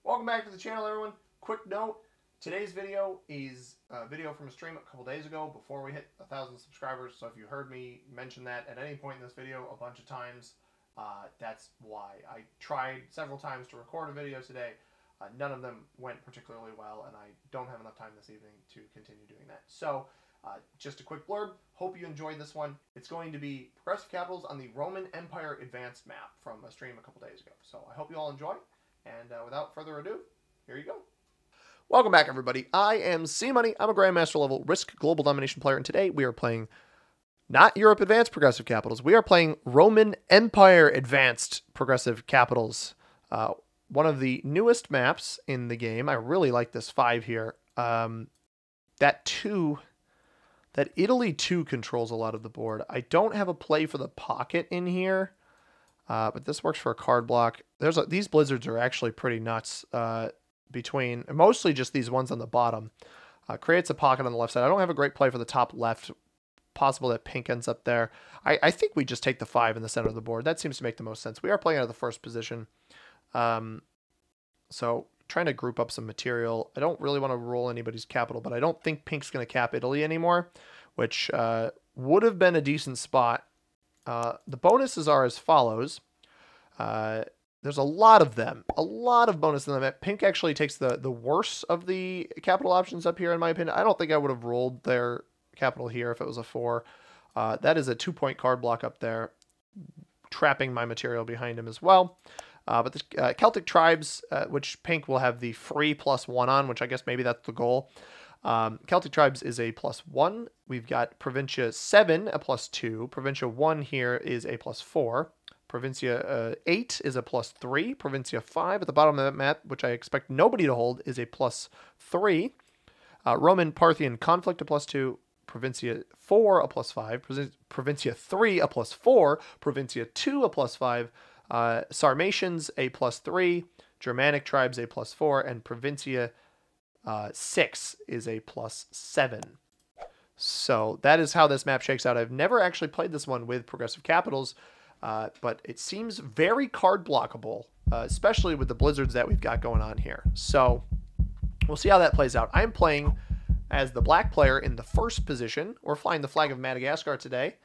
Welcome back to the channel, everyone. Quick note, today's video is a video from a stream a couple days ago before we hit 1,000 subscribers. So if you heard me mention that at any point in this video a bunch of times, that's why. I tried several times to record a video today. None of them went particularly well, and I don't have enough time this evening to continue doing that. So just a quick blurb. Hope you enjoyed this one. It's going to be Progressive Capitals on the Roman Empire Advanced map from a stream a couple days ago. So I hope you all enjoy. And without further ado, here you go. Welcome back, everybody. I am C-Money. I'm a Grandmaster level Risk Global Domination player, and today we are playing not Europe Advanced Progressive Capitals. We are playing Roman Empire Advanced Progressive Capitals. One of the newest maps in the game. I really like this 5 here. That Italy 2 controls a lot of the board. I don't have a play for the pocket in here. But this works for a card block. These blizzards are actually pretty nuts. Between mostly just these ones on the bottom, creates a pocket on the left side. I don't have a great play for the top left. Possible that pink ends up there. I think we just take the 5 in the center of the board. That seems to make the most sense. We are playing out of the first position, so trying to group up some material. I don't really want to roll anybody's capital, but I don't think pink's going to cap Italy anymore, which would have been a decent spot. The bonuses are as follows. There's a lot of them. A lot of bonuses in them. Pink actually takes the worst of the capital options up here, in my opinion. I don't think I would have rolled their capital here if it was a 4. That is a 2-point card block up there, trapping my material behind him as well. But the Celtic Tribes, which pink will have the free +1 on, which I guess maybe that's the goal. Celtic Tribes is a +1. We've got Provincia 7, a +2. Provincia 1 here is a +4. Provincia 8 is a +3. Provincia 5 at the bottom of that map, which I expect nobody to hold, is a +3. Roman Parthian Conflict, a +2. Provincia 4, a +5. Provincia 3, a +4. Provincia 2, a +5. Sarmatians, a +3. Germanic Tribes, a +4. And Provincia 6 is a +7. So that is how this map shakes out. I've never actually played this one with Progressive Capitals, but it seems very card blockable, especially with the blizzards that we've got going on here. So we'll see how that plays out. I'm playing as the black player in the first position. We're flying the flag of Madagascar today.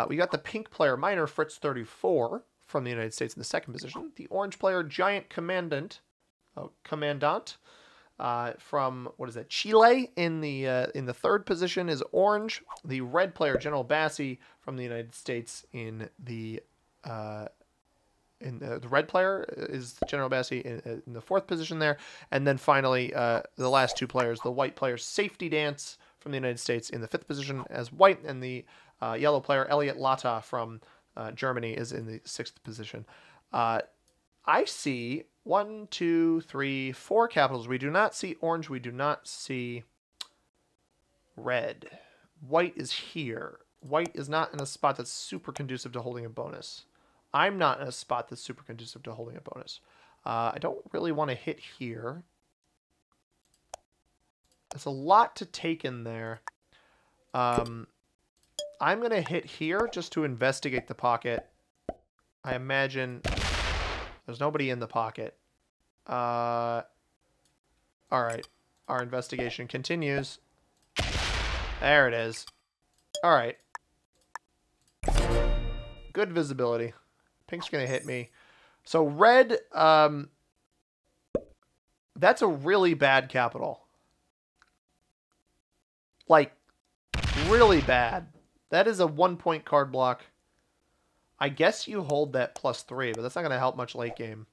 We got the pink player, Minor Fritz 34, from the United States in the second position. The orange player, Giant Commandant, from, what is that, Chile in the third position is orange. The red player, General Bassi, from the United States in the red player is General Bassi in the fourth position there. And then finally, the last 2 players, the white player, Safety Dance, from the United States in the 5th position as white, and the yellow player, Elliot Latta, from Germany, is in the 6th position. I see 1, 2, 3, 4 capitals. We do not see orange. We do not see red. White is here. White is not in a spot that's super conducive to holding a bonus. I'm not in a spot that's super conducive to holding a bonus. I don't really want to hit here. There's a lot to take in there. I'm going to hit here just to investigate the pocket. I imagine there's nobody in the pocket. All right. Our investigation continues. There it is. All right. Good visibility. Pink's going to hit me. So red, that's a really bad capital. Like, really bad. That is a 1-point card block. I guess you hold that +3, but that's not going to help much late game.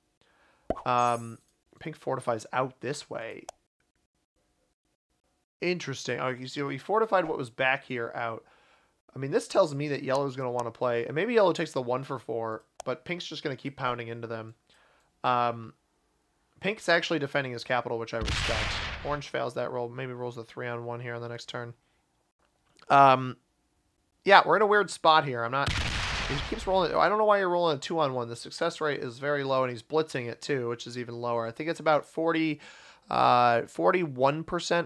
Pink fortifies out this way. Interesting. Oh, you see, we fortified what was back here out. I mean, this tells me that yellow is going to want to play. And maybe yellow takes the 1 for 4, but pink's just going to keep pounding into them. Pink's actually defending his capital, which I respect. Orange fails that roll. Maybe rolls a 3-on-1 here on the next turn. Yeah, we're in a weird spot here. He keeps rolling. I don't know why you're rolling a 2-on-1. The success rate is very low, and he's blitzing it too, which is even lower. I think it's about 41%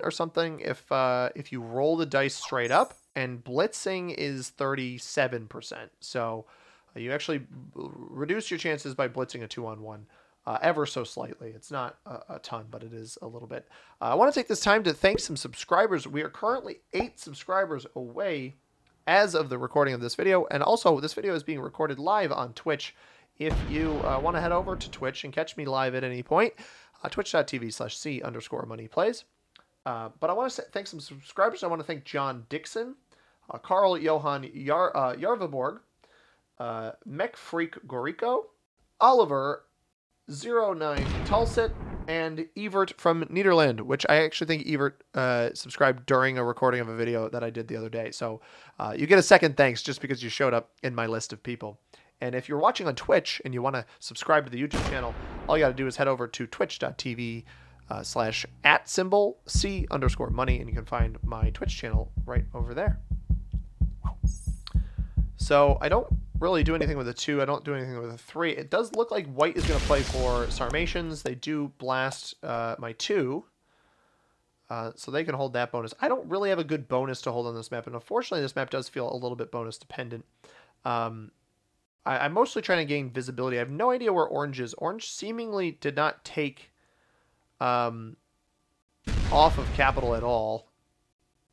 or something if you roll the dice straight up, and blitzing is 37%. So you actually reduce your chances by blitzing a 2-on-1. ever so slightly. It's not a ton, but it is a little bit. I want to take this time to thank some subscribers. We are currently 8 subscribers away as of the recording of this video, and also this video is being recorded live on Twitch. If you want to head over to Twitch and catch me live at any point, twitch.tv/c_moneyplays. But I want to thank some subscribers. I want to thank John Dixon, Carl Johan Yarvaborg, Mech Freak Gorico, Oliver 09 Tulsit, and Evert from Nederland, which I actually think Evert subscribed during a recording of a video that I did the other day. So you get a second thanks just because you showed up in my list of people. And if you're watching on Twitch and you want to subscribe to the YouTube channel, all you got to do is head over to twitch.tv /@C_money, and you can find my Twitch channel right over there. So I don't really do anything with a 2. I don't do anything with a 3. It does look like white is going to play for Sarmatians. They do blast my 2. So they can hold that bonus. I don't really have a good bonus to hold on this map, and unfortunately this map does feel a little bit bonus dependent. I'm mostly trying to gain visibility. I have no idea where orange is. Orange seemingly did not take off of capital at all.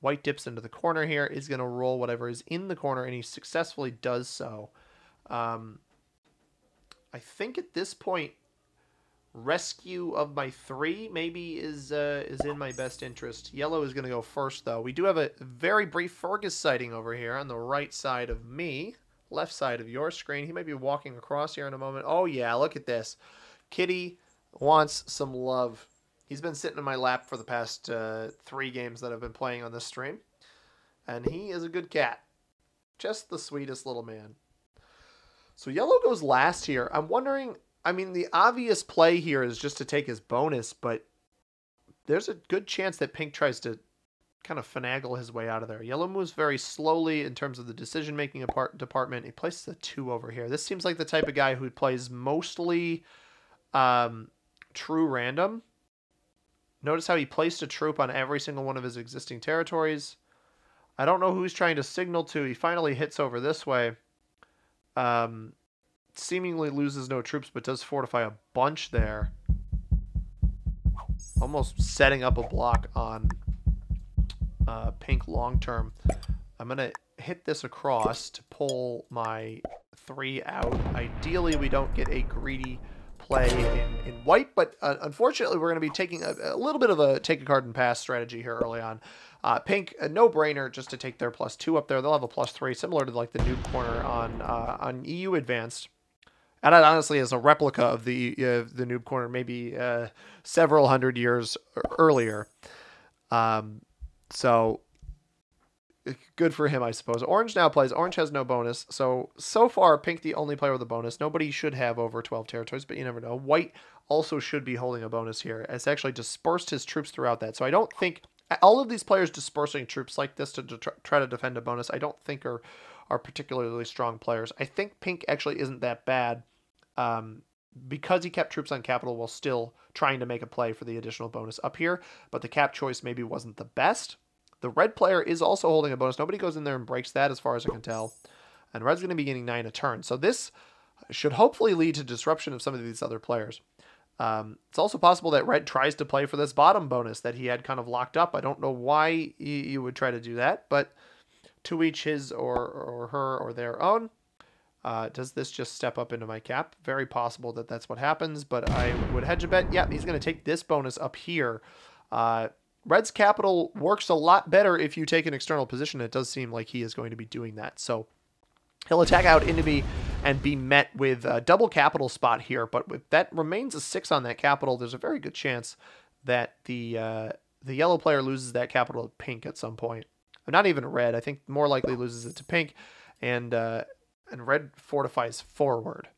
White dips into the corner here, is going to roll whatever is in the corner, and he successfully does so. I think at this point, rescue of my 3 maybe is in my best interest. Yellow is going to go first, though. We do have a very brief Fergus sighting over here on the right side of me, left side of your screen. He might be walking across here in a moment. Oh, yeah, look at this. Kitty wants some love. He's been sitting in my lap for the past 3 games that I've been playing on this stream. And he is a good cat. Just the sweetest little man. So yellow goes last here. I'm wondering, I mean, the obvious play here is just to take his bonus, but there's a good chance that pink tries to kind of finagle his way out of there. Yellow moves very slowly in terms of the decision-making department. He places a 2 over here. This seems like the type of guy who plays mostly true random. Notice how he placed a troop on every single one of his existing territories. I don't know who he's trying to signal to. He finally hits over this way. Seemingly loses no troops, but does fortify a bunch there. Almost setting up a block on pink long term. I'm going to hit this across to pull my 3 out. Ideally, we don't get a greedy play in white, but unfortunately we're going to be taking a little bit of a take a card and pass strategy here early on. Pink, a no-brainer just to take their +2 up there. They'll have a +3, similar to like the noob corner on EU Advanced. And that honestly is a replica of the noob corner, maybe several hundred years earlier. So good for him, I suppose. Orange now plays. Orange has no bonus. So far, pink the only player with a bonus. Nobody should have over 12 territories, but you never know. White also should be holding a bonus here. It's actually dispersed his troops throughout that. So I don't think all of these players dispersing troops like this to try to defend a bonus, I don't think are particularly strong players. I think pink actually isn't that bad because he kept troops on capital while still trying to make a play for the additional bonus up here. But the cap choice maybe wasn't the best. The red player is also holding a bonus. Nobody goes in there and breaks that as far as I can tell. And red's going to be getting 9 a turn. So this should hopefully lead to disruption of some of these other players. It's also possible that red tries to play for this bottom bonus that he had kind of locked up. I don't know why you would try to do that, but to each his or her or their own. Does this just step up into my cap? Very possible that that's what happens, but I would hedge a bet. Yeah, he's going to take this bonus up here. Red's capital works a lot better if you take an external position. It does seem like he is going to be doing that. So he'll attack out into me and be met with a double capital spot here. But if that remains a 6 on that capital, there's a very good chance that the yellow player loses that capital to pink at some point. Not even red. I think more likely loses it to pink. And red fortifies forward.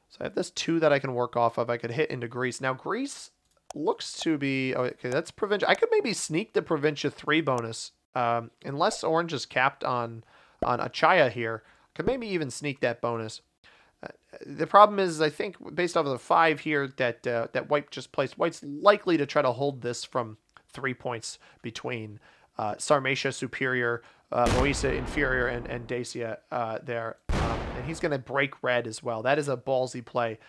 So I have this 2 that I can work off of. I could hit into Greece. Now Greece looks to be okay. That's Provincia. I could maybe sneak the Provincia 3 bonus, unless orange is capped on Achaya here. I could maybe even sneak that bonus. The problem is, I think based off of the 5 here that white just placed, white's likely to try to hold this from 3 points between Sarmatia Superior, Moisa Inferior, and Dacia there, and he's going to break red as well. That is a ballsy play.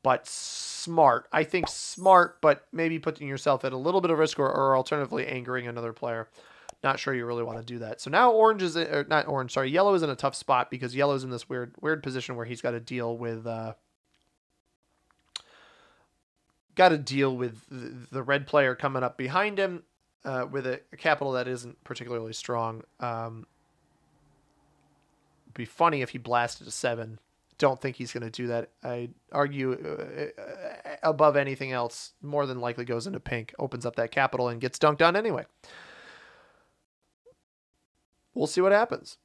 but smart. I think smart, but maybe putting yourself at a little bit of risk or alternatively angering another player. Not sure you really want to do that. So now orange is, or not orange, sorry, yellow is in a tough spot because yellow's in this weird position where he's got to deal with the red player coming up behind him with a capital that isn't particularly strong. It'd be funny if he blasted a 7. Don't think he's going to do that. I'd argue above anything else, more than likely goes into pink, opens up that capital, and gets dunked on anyway. We'll see what happens.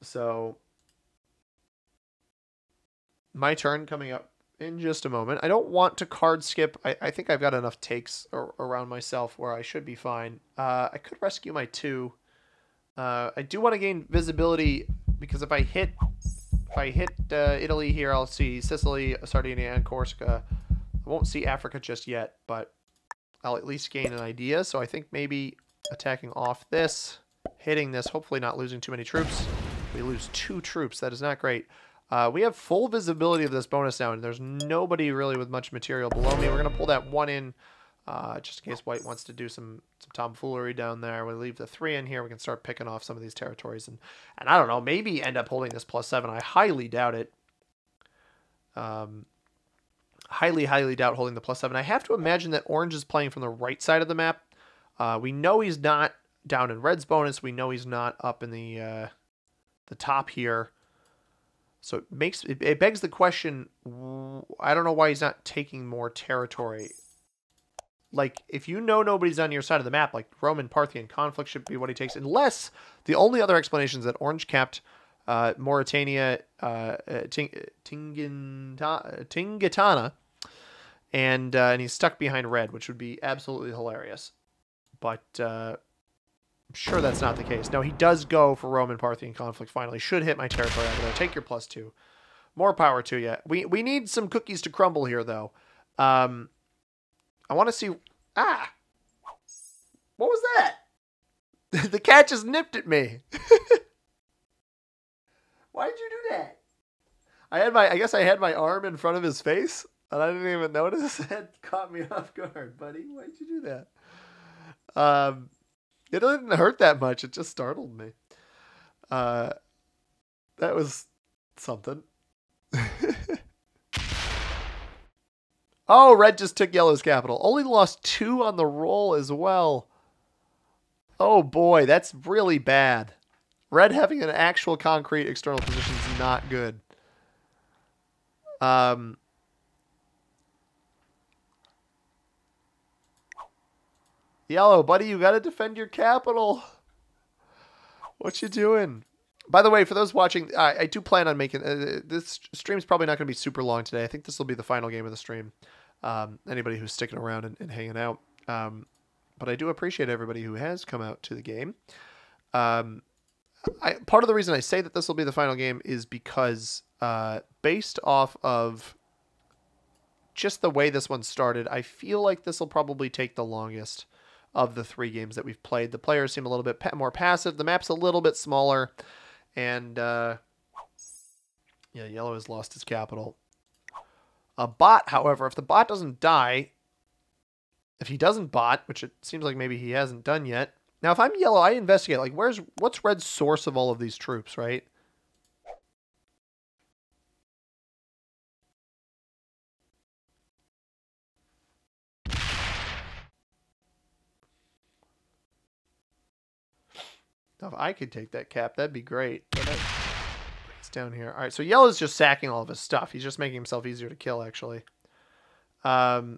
So, my turn coming up in just a moment. I don't want to card skip. I think I've got enough takes around myself where I should be fine. I could rescue my 2. I do want to gain visibility because if I hit Italy here, I'll see Sicily, Sardinia, and Corsica. I won't see Africa just yet, but I'll at least gain an idea. So I think maybe attacking off this, hitting this, hopefully not losing too many troops. We lose 2 troops. That is not great. We have full visibility of this bonus now, and there's nobody really with much material below me. We're going to pull that 1 in just in case white wants to do some tomfoolery down there. We leave the 3 in here. We can start picking off some of these territories. And I don't know, maybe end up holding this +7. I highly doubt it. Highly doubt holding the +7. I have to imagine that orange is playing from the right side of the map. We know he's not down in red's bonus. We know he's not up in the top here. So it begs the question, I don't know why he's not taking more territory. Like, if you know nobody's on your side of the map, like Roman-Parthian conflict should be what he takes, unless the only other explanation is that orange capped Mauritania, Tingitana, and he's stuck behind red, which would be absolutely hilarious. But I'm sure that's not the case. No, he does go for Roman-Parthian conflict finally. Should hit my territory over there. Take your +2. More power to you. We need some cookies to crumble here, though. I want to see... Ah! What was that? The cat just nipped at me. Why did you do that? I guess I had my arm in front of his face, and I didn't even notice. That caught me off guard, buddy. Why did you do that? It didn't hurt that much. It just startled me. That was something. Oh, red just took yellow's capital. Only lost 2 on the roll as well. Oh boy, that's really bad. Red having an actual concrete external position is not good. Yellow, buddy, you got to defend your capital. What you doing? By the way, for those watching, I do plan on making... this stream's probably not going to be super long today. I think this will be the final game of the stream. Anybody who's sticking around and hanging out. But I do appreciate everybody who has come out to the game. Part of the reason I say that this will be the final game is because based off of just the way this one started, I feel like this will probably take the longest of the 3 games that we've played. The players seem a little bit more passive. The map's a little bit smaller. And, yeah, yellow has lost his capital. A bot, however, if the bot doesn't die, if he doesn't bot, which it seems like maybe he hasn't done yet. Now, if I'm yellow, I investigate, like, what's red's source of all of these troops, right? Now, if I could take that cap, that'd be great. But it's down here. All right, so yellow's just sacking all of his stuff. He's just making himself easier to kill, actually. All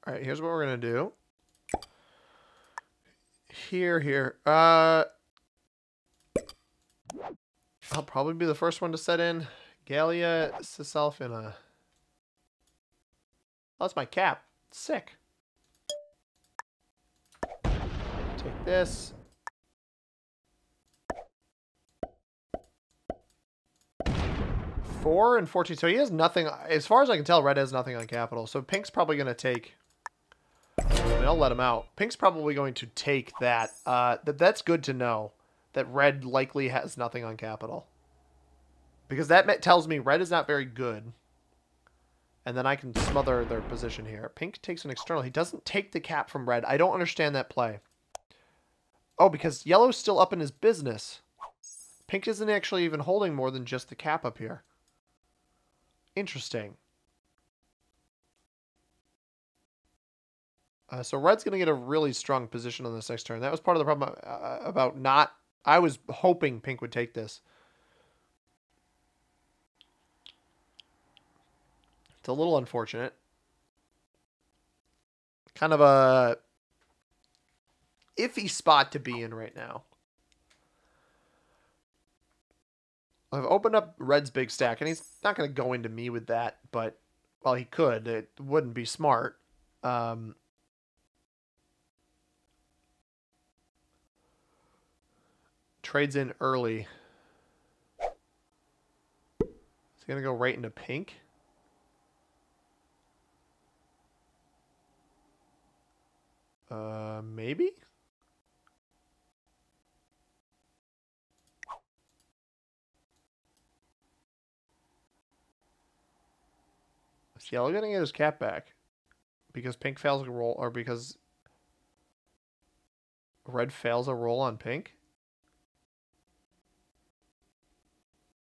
right, here's what we're going to do. Here. I'll probably be the first one to set in. Gallia Cisalpina. Oh, that's my cap. Sick. Take this. 4 and 14. So he has nothing. As far as I can tell, red has nothing on capital. So pink's probably going to take... I mean, I'll let him out. Pink's probably going to take that. That's good to know. That red likely has nothing on capital. Because that tells me red is not very good. And then I can smother their position here. Pink takes an external. He doesn't take the cap from red. I don't understand that play. Oh, because yellow's still up in his business. Pink isn't actually even holding more than just the cap up here. Interesting. So red's going to get a really strong position on this next turn. That was part of the problem about not... I was hoping pink would take this. It's a little unfortunate. Kind of a iffy spot to be in right now. I've opened up red's big stack, and he's not going to go into me with that, but, well, he could. It wouldn't be smart. Trades in early. Is he going to go right into pink? Maybe? Is yellow going to get his cap back? Because pink fails a roll, or because red fails a roll on pink?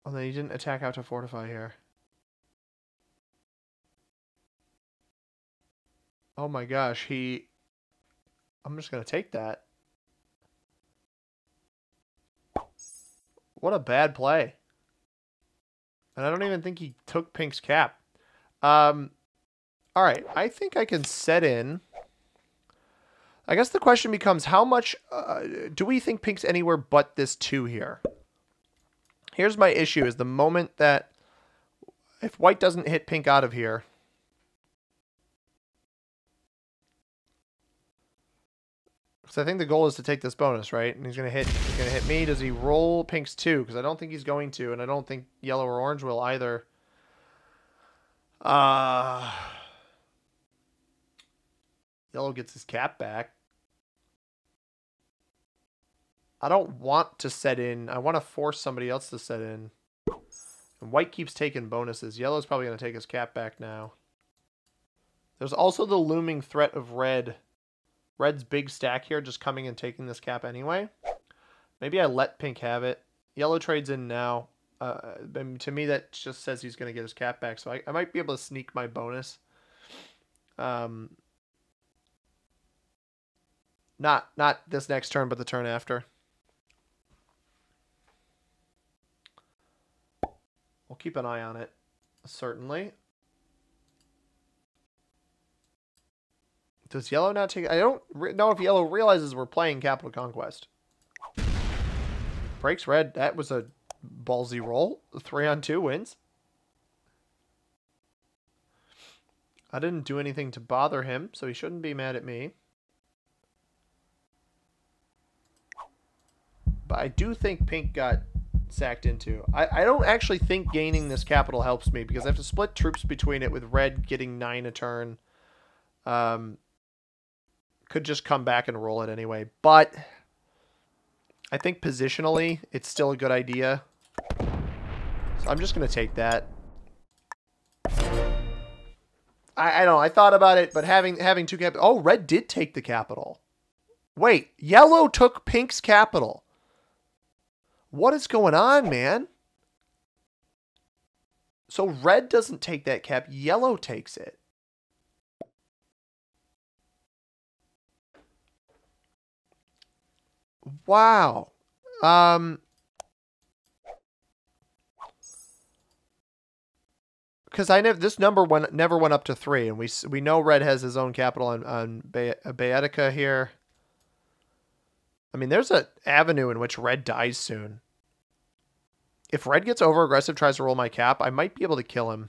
Oh, then he didn't attack out to fortify here. Oh my gosh, I'm just going to take that. What a bad play. And I don't even think he took pink's cap. All right, I think I can set in. I guess the question becomes, how much do we think pink's anywhere but this 2 here? Here's my issue, is the moment that if white doesn't hit pink out of here, because I think the goal is to take this bonus, right? And he's gonna hit me. Does he roll pink's 2? Because I don't think he's going to, and I don't think yellow or orange will either. Yellow gets his cap back. I don't want to set in. I want to force somebody else to set in. And white keeps taking bonuses. Yellow's probably going to take his cap back now. There's also the looming threat of red. Red's big stack here just coming and taking this cap anyway. Maybe I let pink have it. Yellow trades in now. To me, that just says he's going to get his cap back. So I might be able to sneak my bonus. Not this next turn, but the turn after. We'll keep an eye on it, certainly. Does yellow not take... I don't know if yellow realizes we're playing Capital Conquest. Breaks red. That was a ballsy roll. 3-on-2 wins. I didn't do anything to bother him, so he shouldn't be mad at me. But I do think pink got sacked into. I don't actually think gaining this capital helps me, because I have to split troops between it with red getting 9 a turn. Could just come back and roll it anyway. But I think positionally, it's still a good idea. So I'm just going to take that. I don't know. I thought about it, but having 2 capital... Oh, red did take the capital. Wait, yellow took pink's capital. What is going on, man? So red doesn't take that cap. Yellow takes it. Wow. Because this number never went up to 3, and we know red has his own capital on Baetica here. I mean, there's an avenue in which red dies soon. If red gets over-aggressive, tries to roll my cap, I might be able to kill him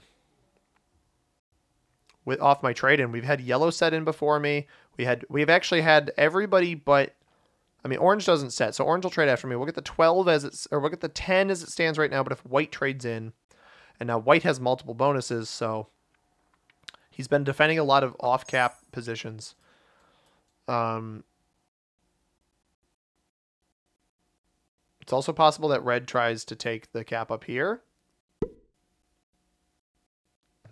off my trade-in. We've had yellow set in before me. We've actually had everybody but... I mean, orange doesn't set, so orange will trade after me. We'll get the 12 as it's... Or we'll get the 10 as it stands right now, but if white trades in... And now white has multiple bonuses, so he's been defending a lot of off-cap positions. It's also possible that red tries to take the cap up here. Are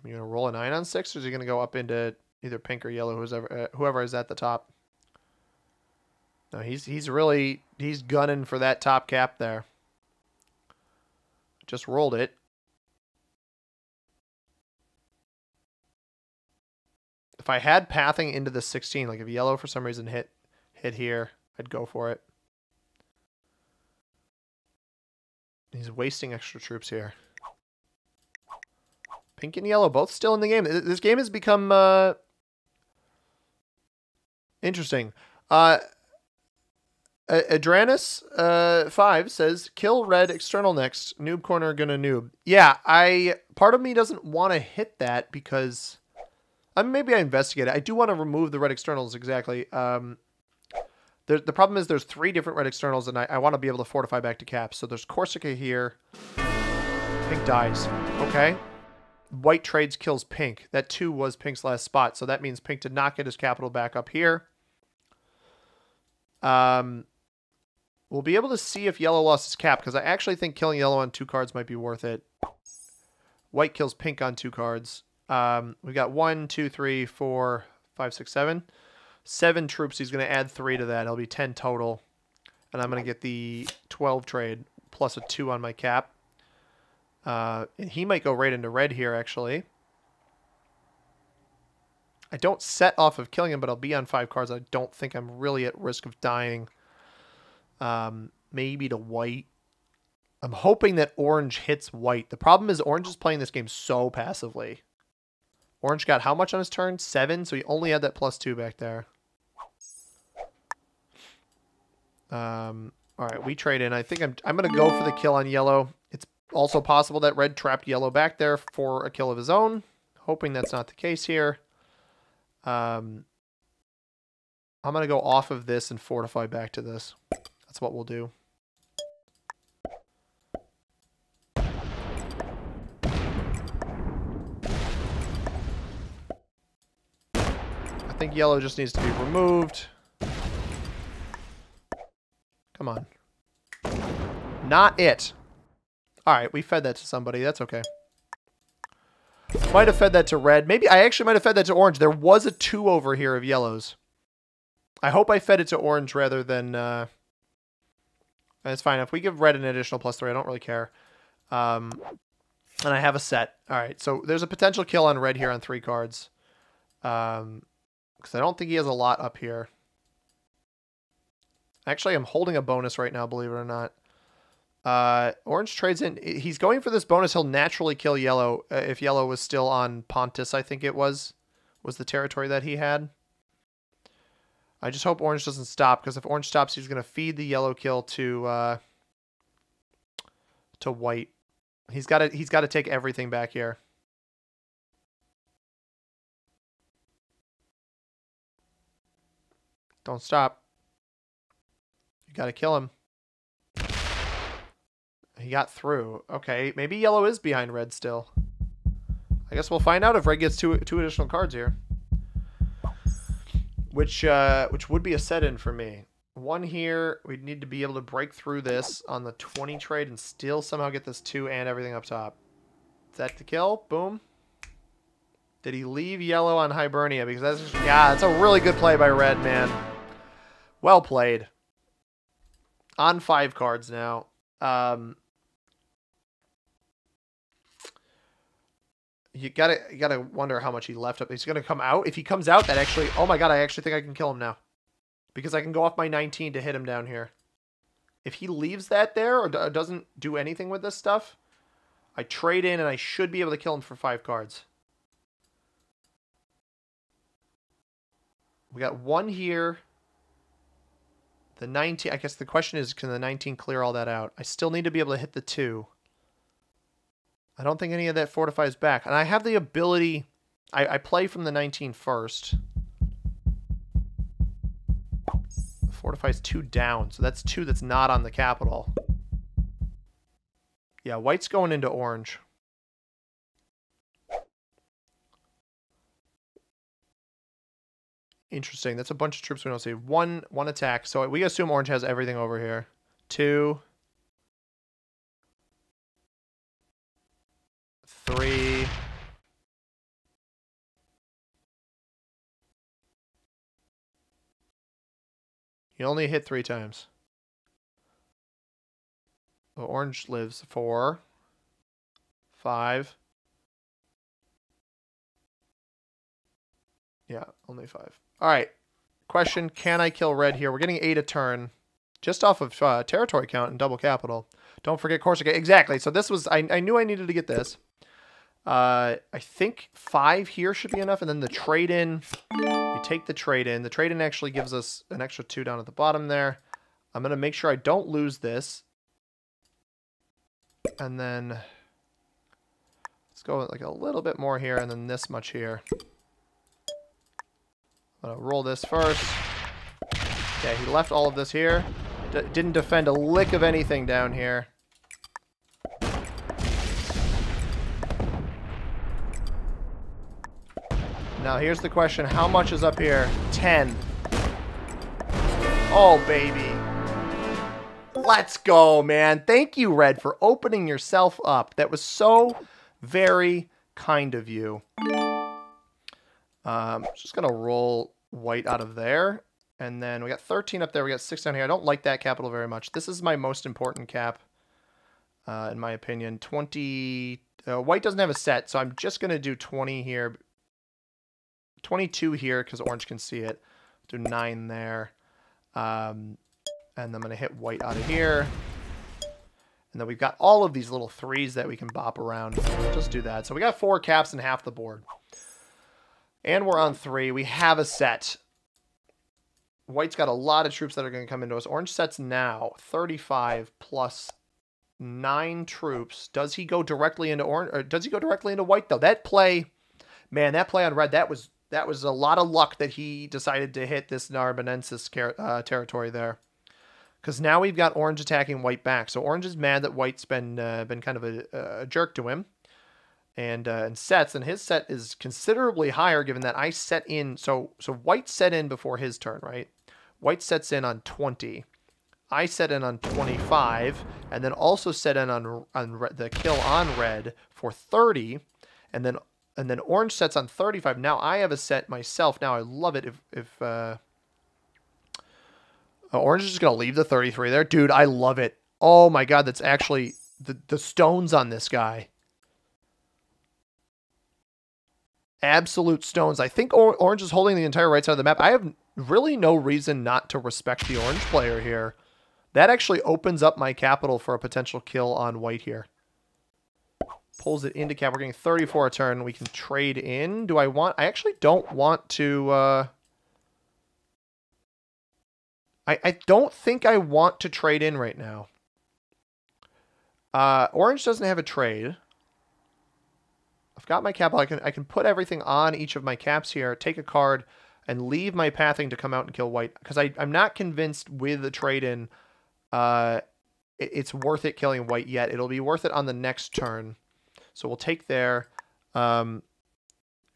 you going to roll a 9 on 6, or is he going to go up into either pink or yellow, whoever is at the top? No, he's gunning for that top cap there. Just rolled it. If I had pathing into the 16, like if yellow for some reason hit here, I'd go for it. He's wasting extra troops here. Pink and yellow both still in the game. This game has become interesting. Adranus 5 says, kill red external next. Noob corner gonna noob. Yeah, part of me doesn't want to hit that because maybe I investigate it. I do want to remove the red externals exactly. The problem is there's 3 different red externals, and I want to be able to fortify back to caps. So there's Corsica here. Pink dies. Okay. White trades kills pink. That 2 was pink's last spot, so that means pink did not get his capital back up here. We'll be able to see if yellow lost his cap, because I actually think killing yellow on 2 cards might be worth it. White kills pink on 2 cards. We got 1, 2, 3, 4, 5, 6, 7. 7 troops. He's going to add 3 to that. It'll be 10 total. And I'm going to get the 12 trade plus a 2 on my cap. And he might go right into red here, actually. I don't set off of killing him, but I'll be on 5 cards. I don't think I'm really at risk of dying. Maybe to white. I'm hoping that orange hits white. The problem is orange is playing this game so passively. Orange got how much on his turn? 7, so he only had that +2 back there. All right, we trade in. I think I'm going to go for the kill on yellow. It's also possible that red trapped yellow back there for a kill of his own. Hoping that's not the case here. I'm going to go off of this and fortify back to this. That's what we'll do. I think yellow just needs to be removed. Come on. Not it. All right, we fed that to somebody. That's okay. Might have fed that to red. Maybe I actually might have fed that to orange. There was a 2 over here of yellows. I hope I fed it to orange rather than... That's fine. If we give red an additional +3, I don't really care. And I have a set. All right, so there's a potential kill on red here on 3 cards. Because I don't think he has a lot up here. Actually, I'm holding a bonus right now, believe it or not. Orange trades in. He's going for this bonus. He'll naturally kill yellow if yellow was still on Pontus, I think it was the territory that he had. I just hope orange doesn't stop, because if orange stops, he's going to feed the yellow kill to white. He's got to take everything back here. Don't stop. You got to kill him. He got through. Okay, maybe yellow is behind red still. I guess we'll find out if red gets two additional cards here. Which would be a set-in for me. 1 here. We'd need to be able to break through this on the 20 trade and still somehow get this 2 and everything up top. Is that the kill? Boom. Did he leave yellow on Hibernia? Because that's a really good play by red, man. Well played. On 5 cards now. You gotta wonder how much he left up. He's gonna come out. If he comes out, that actually... Oh my god, I actually think I can kill him now. Because I can go off my 19 to hit him down here. If he leaves that there or doesn't do anything with this stuff, I trade in and I should be able to kill him for 5 cards. We got 1 here. The 19... I guess the question is, can the 19 clear all that out? I still need to be able to hit the 2. I don't think any of that fortifies back. And I have the ability... I play from the 19 first. Fortifies 2 down. So that's 2 that's not on the capital. Yeah, white's going into orange. Interesting. That's a bunch of troops we don't see. One attack. So we assume orange has everything over here. 2, 3. You only hit 3 times. So orange lives 4, 5. Yeah, only 5. All right. Question, can I kill red here? We're getting 8 a turn just off of territory count and double capital. Don't forget Corsica. Exactly. So this was, I knew I needed to get this. I think 5 here should be enough. And then the trade-in, we take the trade-in. The trade-in actually gives us an extra 2 down at the bottom there. I'm going to make sure I don't lose this. And then let's go like a little bit more here and then this much here. I'm going to roll this first. Okay, he left all of this here. Didn't defend a lick of anything down here. Now here's the question. How much is up here? 10. Oh, baby. Let's go, man. Thank you, Red, for opening yourself up. That was so very kind of you. Just going to roll white out of there. And then we got 13 up there. We got 6 down here. I don't like that capital very much. This is my most important cap, in my opinion. 20. White doesn't have a set, so I'm just going to do 20 here. 22 here because orange can see it. Do 9 there. And I'm going to hit white out of here. And then we've got all of these little 3s that we can bop around. Just do that. So we got 4 caps and half the board. And we're on 3. We have a set. White's got a lot of troops that are going to come into us. Orange sets now 35 plus 9 troops. Does he go directly into orange? Or does he go directly into white though? That play, man, that play on red, that was a lot of luck that he decided to hit this Narbonensis territory there. Because now we've got orange attacking white back. So orange is mad that white's been kind of a jerk to him. And sets, and his set is considerably higher given that I set in. So white set in before his turn, right? White sets in on 20. I set in on 25, and then also set in on the kill on red for 30, and then orange sets on 35. Now I have a set myself. Now I love it if orange is just gonna leave the 33 there, dude. I love it. Oh my god, that's actually the stones on this guy. Absolute stones. I think orange is holding the entire right side of the map. I have really no reason not to respect the orange player here. That actually opens up my capital for a potential kill on white here. Pulls it into cap. We're getting 34 a turn. We can trade in. Do I want... I actually don't want to... I don't think I want to trade in right now. Orange doesn't have a trade. I've got my capital. I can put everything on each of my caps here, take a card, and leave my pathing to come out and kill white. Because I'm not convinced with the trade-in it's worth it killing white yet. It'll be worth it on the next turn. So we'll take there.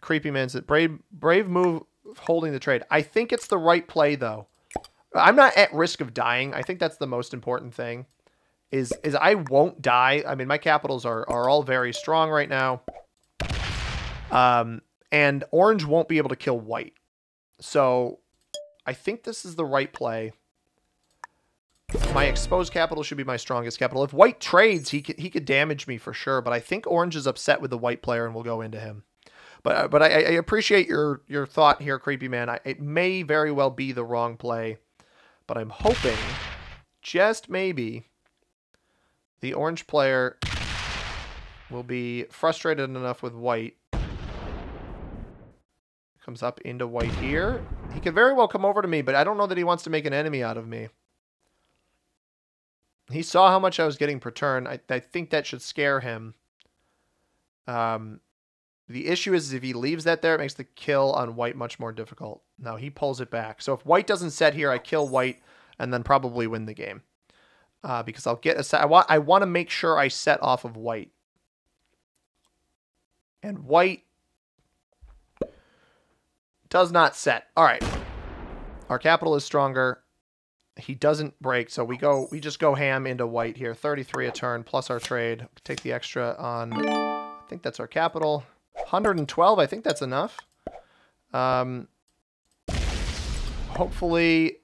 Creepy Man's brave move holding the trade. I think it's the right play, though. I'm not at risk of dying. I think that's the most important thing. Is I won't die. I mean, my capitals are all very strong right now. And orange won't be able to kill white. So I think this is the right play. My exposed capital should be my strongest capital. If white trades, he could damage me for sure. But I think orange is upset with the white player and will go into him. But I appreciate your thought here, Creepy Man. It may very well be the wrong play. But I'm hoping, just maybe, the orange player will be frustrated enough with white. Comes up into white here. He could very well come over to me, but I don't know that he wants to make an enemy out of me. He saw how much I was getting per turn. I think that should scare him. The issue is if he leaves that there, it makes the kill on white much more difficult. Now he pulls it back. So if white doesn't set here, I kill white and then probably win the game. Because I'll get a set. I want to make sure I set off of white. And white does not set. All right. Our capital is stronger. He doesn't break, so we just go ham into white here. 33 a turn plus our trade. Take the extra on, I think that's our capital. 112, I think that's enough. Hopefully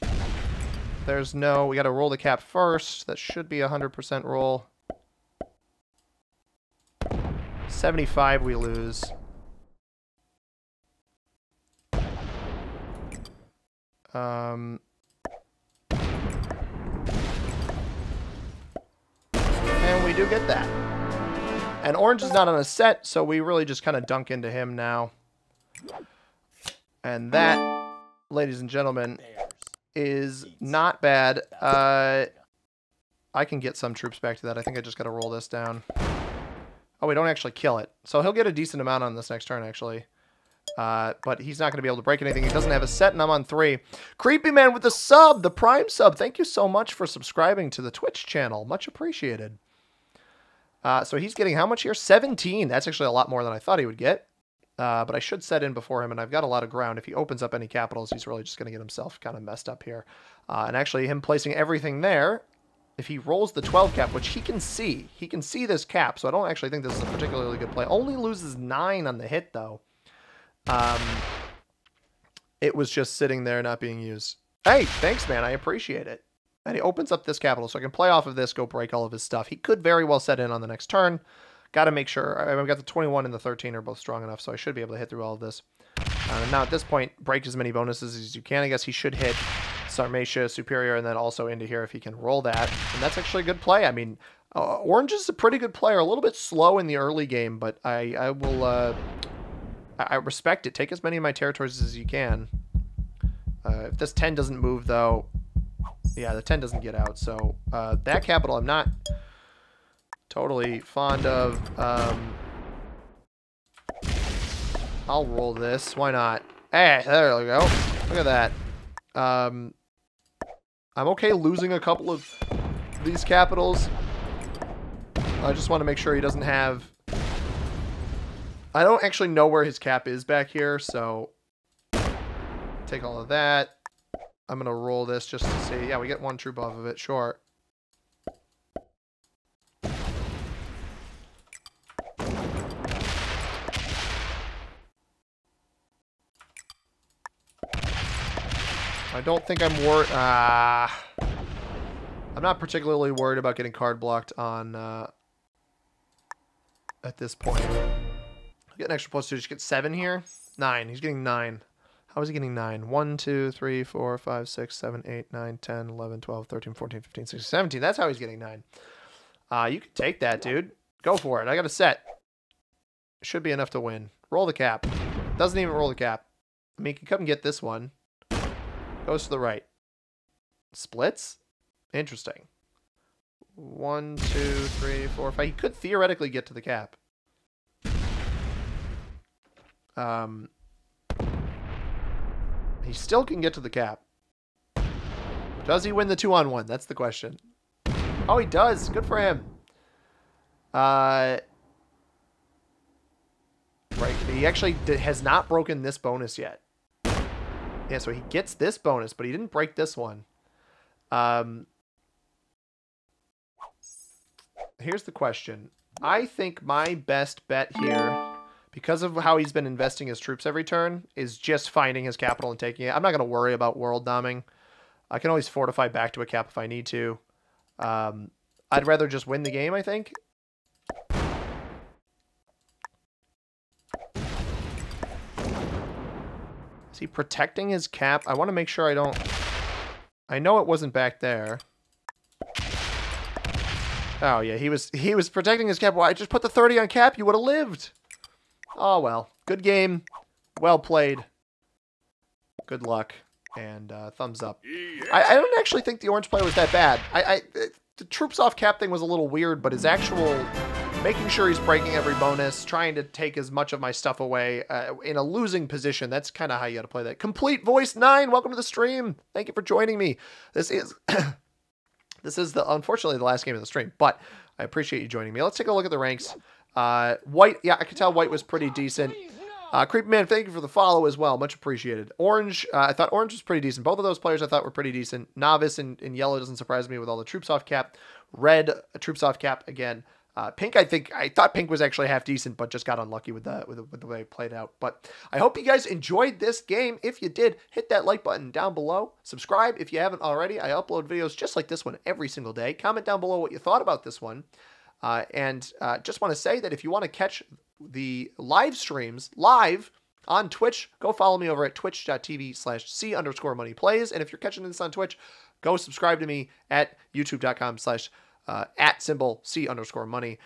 there's no, we got to roll the cap first. That should be a 100% roll. 75 we lose. And we do get that. And orange is not on a set, so we really just kind of dunk into him now. And that, ladies and gentlemen, is not bad. I can get some troops back to that. I think I just got to roll this down. Oh, we don't actually kill it. So he'll get a decent amount on this next turn, actually. But he's not going to be able to break anything. He doesn't have a set, and I'm on 3. Creepy Man with the sub, the Prime sub. Thank you so much for subscribing to the Twitch channel. Much appreciated. So he's getting how much here? 17. That's actually a lot more than I thought he would get. But I should set in before him, and I've got a lot of ground. If he opens up any capitals, he's really just going to get himself kind of messed up here. And actually, him placing everything there, if he rolls the 12 cap, which he can see this cap, so I don't actually think this is a particularly good play. Only loses 9 on the hit, though. It was just sitting there not being used. Hey, thanks, man. I appreciate it. And he opens up this capital, so I can play off of this, go break all of his stuff. He could very well set in on the next turn. Got to make sure. I've got the 21 and the 13 are both strong enough, so I should be able to hit through all of this. Now, at this point, break as many bonuses as you can. I guess he should hit Sarmatia, Superior, and then also into here if he can roll that. And that's actually a good play. I mean, Orange is a pretty good player. A little bit slow in the early game, but I will... I respect it. Take as many of my territories as you can. If this 10 doesn't move, though... Yeah, the 10 doesn't get out, so that capital I'm not totally fond of. I'll roll this. Why not? Hey, there we go. Look at that. I'm okay losing a couple of these capitals. I just want to make sure he doesn't have... I don't actually know where his cap is back here, so take all of that. I'm going to roll this just to see. Yeah, we get 1 troop off of it. Sure. I don't think I'm worried. I'm not particularly worried about getting card blocked on at this point. I'll get an extra +2. Just get 7 here. 9. He's getting 9. How is he getting 9? 1, 2, 3, 4, 5, 6, 7, 8, 9, 10, 11, 12, 13, 14, 15, 16, 17. That's how he's getting 9. You can take that, dude. Go for it. I got a set. Should be enough to win. Roll the cap. Doesn't even roll the cap. I mean, he can come and get this one. Goes to the right. Splits? Interesting. 1, 2, 3, 4, 5. He could theoretically get to the cap. He still can get to the cap. Does he win the 2-on-1? That's the question. Oh, he does. Good for him. Right. He actually has not broken this bonus yet. Yeah, so he gets this bonus, but he didn't break this one. Here's the question. I think my best bet here, because of how he's been investing his troops every turn, is just finding his capital and taking it. I'm not going to worry about world doming. I can always fortify back to a cap if I need to. I'd rather just win the game, I think. Is he protecting his cap? I want to make sure I don't... I know it wasn't back there. Oh, yeah, he was protecting his cap. Well, I just put the 30 on cap. You would have lived. Oh, well. Good game. Well played. Good luck. And thumbs up. I don't actually think the orange play was that bad. The troops off cap thing was a little weird, but his actual making sure he's breaking every bonus, trying to take as much of my stuff away in a losing position, that's kind of how you got to play that. Complete Voice 9, welcome to the stream. Thank you for joining me. This is unfortunately the last game of the stream, but I appreciate you joining me. Let's take a look at the ranks. White, yeah, I could tell White was pretty decent. Creepy Man, thank you for the follow as well. Much appreciated. Orange, I thought Orange was pretty decent. Both of those players I thought were pretty decent. Novice and Yellow doesn't surprise me with all the troops off cap. Red, troops off cap again. Pink, I thought Pink was actually half decent, but just got unlucky with the way it played out. But I hope you guys enjoyed this game. If you did, hit that like button down below. Subscribe if you haven't already. I upload videos just like this one every single day. Comment down below what you thought about this one. Just want to say that if you want to catch the live streams live on Twitch, go follow me over at twitch.tv/C_moneyplays. And if you're catching this on Twitch, go subscribe to me at youtube.com/@C_money.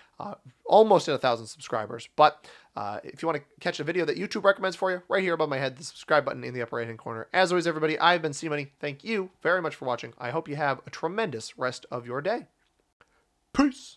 Almost at 1,000 subscribers. But if you want to catch a video that YouTube recommends for you, right here above my head, the subscribe button in the upper right hand corner. As always, everybody, I've been C-Money. Thank you very much for watching. I hope you have a tremendous rest of your day. Peace.